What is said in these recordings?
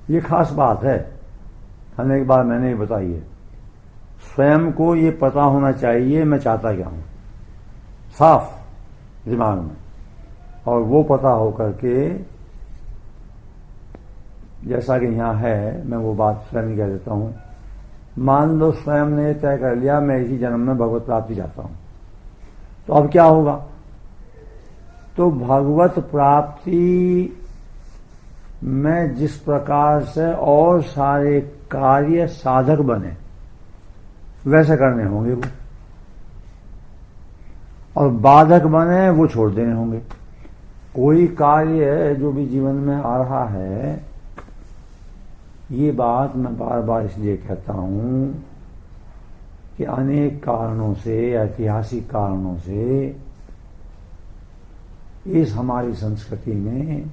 ये खास बात है, हमने एक बार मैंने बताई है। स्वयं को ये पता होना चाहिए मैं चाहता क्या हूं, साफ दिमाग में, और वो पता हो करके, जैसा कि यहां है, मैं वो बात स्वयं ही कह देता हूं। मान लो स्वयं ने तय कर लिया मैं इसी जन्म में भगवत प्राप्ति चाहता हूं, तो अब क्या होगा? तो भगवत प्राप्ति में जिस प्रकार से और सारे कार्य साधक बने वैसे करने होंगे वो, और बाधक बने वो छोड़ देने होंगे। कोई कार्य जो भी जीवन में आ रहा है, ये बात मैं बार बार इसलिए कहता हूं कि अनेक कारणों से, ऐतिहासिक कारणों से इस हमारी संस्कृति में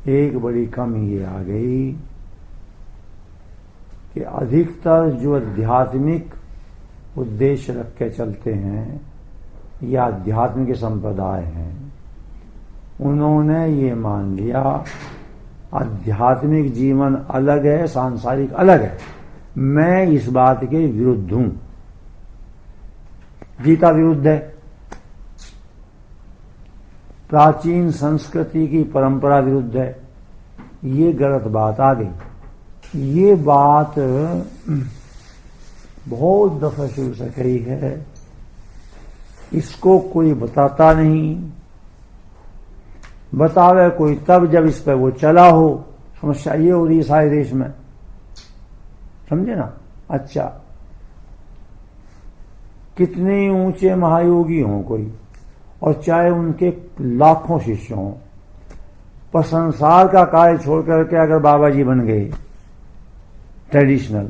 एक बड़ी कमी ये आ गई कि अधिकतर जो आध्यात्मिक उद्देश्य रख के चलते हैं या आध्यात्मिक संप्रदाय हैं, उन्होंने ये मान लिया आध्यात्मिक जीवन अलग है, सांसारिक अलग है। मैं इस बात के विरुद्ध हूं। गीता विरुद्ध है, प्राचीन संस्कृति की परंपरा विरुद्ध है। ये गलत बात आ गई। ये बात बहुत दफा शुरू से कही है, इसको कोई बताता नहीं। बतावे कोई तब जब इस पर वो चला हो। समस्या ये हो रही है सारे देश में, समझे ना? अच्छा, कितने ऊंचे महायोगी हों कोई, और चाहे उनके लाखों शिष्य हों, पर संसार का कार्य छोड़ करके अगर बाबा जी बन गए ट्रेडिशनल,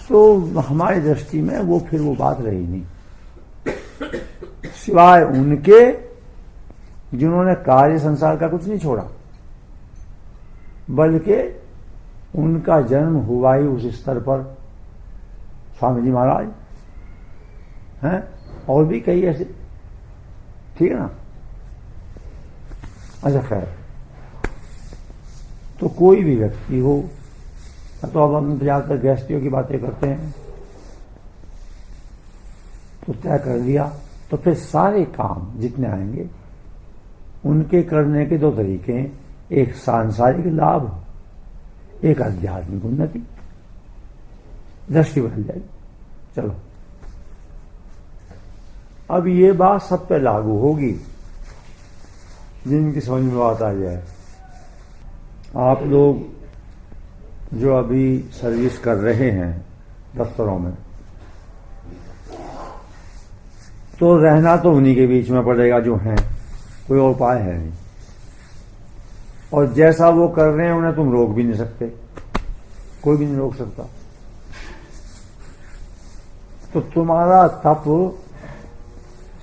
तो हमारी दृष्टि में वो फिर वो बात रही नहीं, सिवाय उनके जिन्होंने कार्य संसार का कुछ नहीं छोड़ा, बल्कि उनका जन्म हुआ ही उस स्तर पर। स्वामी जी महाराज हैं, और भी कई ऐसे, ठीक है ना? अच्छा खैर, तो कोई भी व्यक्ति हो, तो अब हम ज्यादातर गृहस्थियों की बातें करते हैं, तो तय कर लिया, तो फिर सारे काम जितने आएंगे उनके करने के दो तरीके हैं, एक सांसारिक लाभ, एक आध्यात्मिक उन्नति। दृष्टि बदल जाएगी। चलो, अब ये बात सब पे लागू होगी जिनकी समझ में बात आ जाए। आप लोग जो अभी सर्विस कर रहे हैं दफ्तरों में, तो रहना तो उन्हीं के बीच में पड़ेगा जो हैं, कोई और उपाय है नहीं। और जैसा वो कर रहे हैं उन्हें तुम रोक भी नहीं सकते, कोई भी नहीं रोक सकता। तो तुम्हारा तप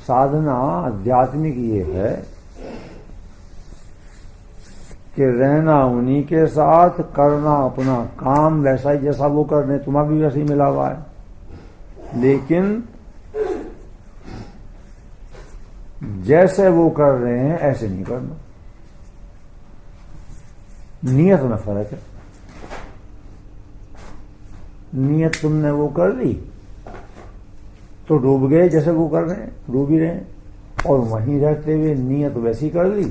साधना आध्यात्मिक ये है कि रहना उन्हीं के साथ, करना अपना काम वैसा ही जैसा वो कर रहे, तुम्हारा भी वैसे ही मिला हुआ है, लेकिन जैसे वो कर रहे हैं ऐसे नहीं करना। नियत में फर्क है। नियत तुमने वो कर ली तो डूब गए, जैसे वो कर रहे हैं डूब ही रहे हैं, और वहीं रहते हुए नियत वैसी कर ली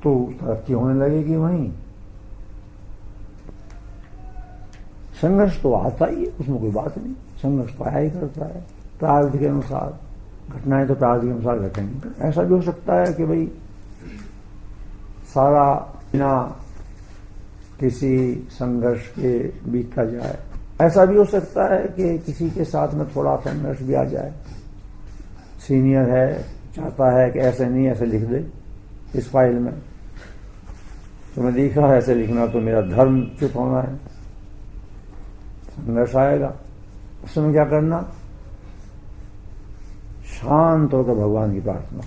तो तरक्की होने लगेगी। वहीं संघर्ष तो आता ही है, उसमें कोई बात नहीं, संघर्ष तो आया ही करता है प्रारब्ध के अनुसार। घटनाएं तो प्रारब्ध के अनुसार घटेंगी। ऐसा भी हो सकता है कि भाई सारा बिना किसी संघर्ष के बीतता जाए। ऐसा भी हो सकता है कि किसी के साथ में थोड़ा संघर्ष भी आ जाए। सीनियर है, चाहता है कि ऐसे नहीं ऐसे लिख दे इस फाइल में, तो मैं लिखा ऐसे लिखना तो मेरा धर्म चुप होना है। संघर्ष आएगा, उस समय क्या करना? शांत होकर भगवान की प्रार्थना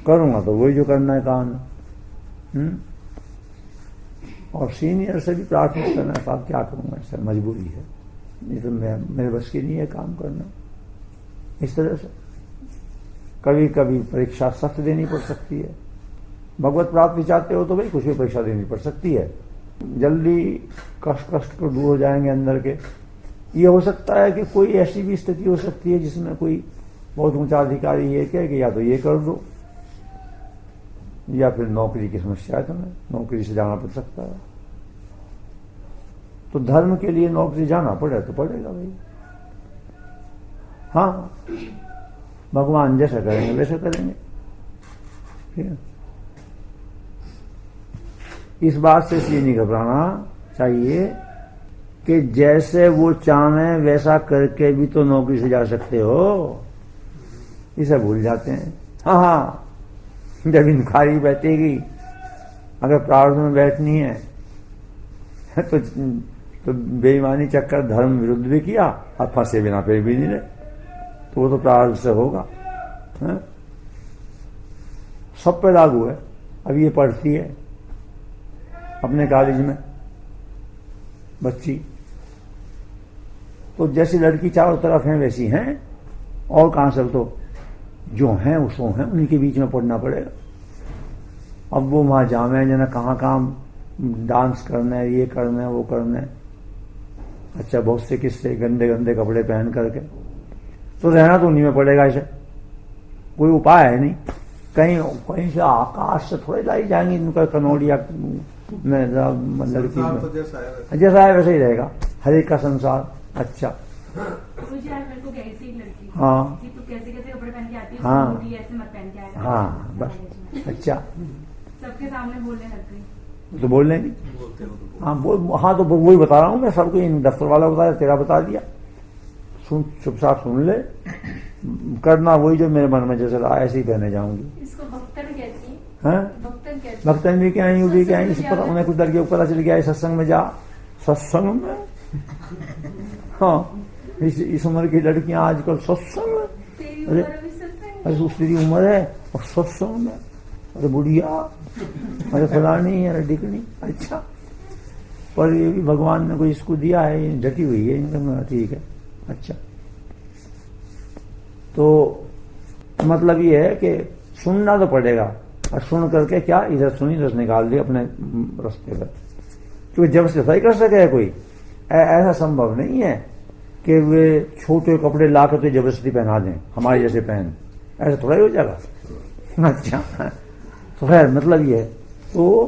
करूंगा तो वही जो करना है काम। और सीनियर से भी प्रार्थना करना, साहब क्या करूंगा, ऐसा मजबूरी है, नहीं तो मेरे बस की नहीं है काम करना। इस तरह से कभी कभी परीक्षा सख्त देनी पड़ सकती है, भगवत प्राप्ति चाहते हो तो भाई कुछ भी परीक्षा देनी पड़ सकती है, जल्दी कष्ट को दूर हो जाएंगे अंदर के। ये हो सकता है कि कोई ऐसी भी स्थिति हो सकती है जिसमें कोई बहुत ऊंचा अधिकारी ये कहे कि या तो ये कर दो, या फिर नौकरी की समस्या है, तुम्हें नौकरी से जाना पड़ सकता है। तो धर्म के लिए नौकरी जाना पड़े तो पड़ेगा भाई। हाँ, भगवान जैसा करेंगे वैसे करेंगे। ठीक है? इस बात से इसलिए नहीं घबराना चाहिए कि जैसे वो चाहें वैसा करके भी तो नौकरी से जा सकते हो, इसे भूल जाते हैं। हाँ, जब इंकारी बैठेगी, अगर प्रारब्ध में बैठनी है तो बेईमानी चक्कर धर्म विरुद्ध भी किया और फंसे बिना फिर भी नहीं रहे, तो वो तो प्रारब्ध से होगा। है? सब पे लागू है। अब ये पढ़ती है अपने कॉलेज में बच्ची, तो जैसी लड़की चारों तरफ हैं वैसी हैं, और कहां से, तो जो हैं उसो हैं, उन्हीं के बीच में पढ़ना पड़ेगा। अब वो वहां जामे जना कहाँ डांस करना है, ये करना है, वो करना है। अच्छा, बहुत से किस्से गंदे गंदे कपड़े पहन करके, तो रहना तो उन्हीं में पड़ेगा। इसे कोई उपाय है नहीं। कहीं से आकाश से थोड़े लाई जाएंगी इनका कनौड़िया में लड़की में, तो जैसा है वैसे ही रहेगा हर एक का संसार। अच्छा, हाँ हाँ हाँ, बस। अच्छा, सबके सामने बोलने लग गई तो बोल लेंगे। हाँ, तो वही बता रहा हूँ मैं सबको। इन दफ्तर वाला बताया, तेरा बता दिया। सुन, चुपचाप सुन ले, करना वही जो मेरे मन में जैसे रहा ऐसे ही बहने जाऊंगी। इसको भक्तन कहती है, भक्तन भी क्या यूं भी क्या, इस पर उन्हें कुछ लड़कियों को पता चल गया सत्संग में जा, सत्संग में। हाँ, इस उम्र की लड़कियां आजकल सत्संग में, अरे उसकी उम्र है और सत्संग में, अरे बुढ़िया, अरे फलानी है, अरे डिकनी। अच्छा, पर ये भी भगवान ने कोई इसको दिया है, डटी हुई है इनका। ठीक है, अच्छा। तो मतलब ये है कि सुनना तो पड़ेगा, और सुन करके क्या, इधर सुनी तो निकाल दी अपने रास्ते पर, क्योंकि जब से सही कर सके कोई, ऐसा संभव नहीं है कि वे छोटे कपड़े ला कर तो जबरदस्ती पहना दें हमारे जैसे पहन, ऐसा थोड़ा ही हो जाएगा। अच्छा, तो खैर मतलब ये है। तो